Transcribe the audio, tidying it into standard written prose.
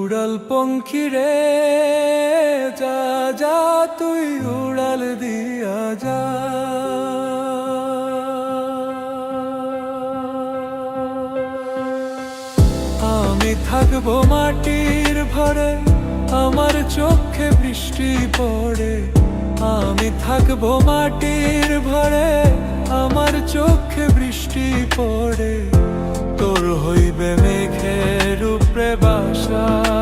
উড়াল পঙ্খী রে যা যা তুই উড়াল দিয়া যা। আমি থাকবো মাটির ভরে, আমার চোখে বৃষ্টি পড়ে। আমি থাকবো মাটির ভরে, আমার চোখে বৃষ্টি পড়ে। তোর হইবে মেঘের উপরে বাসা।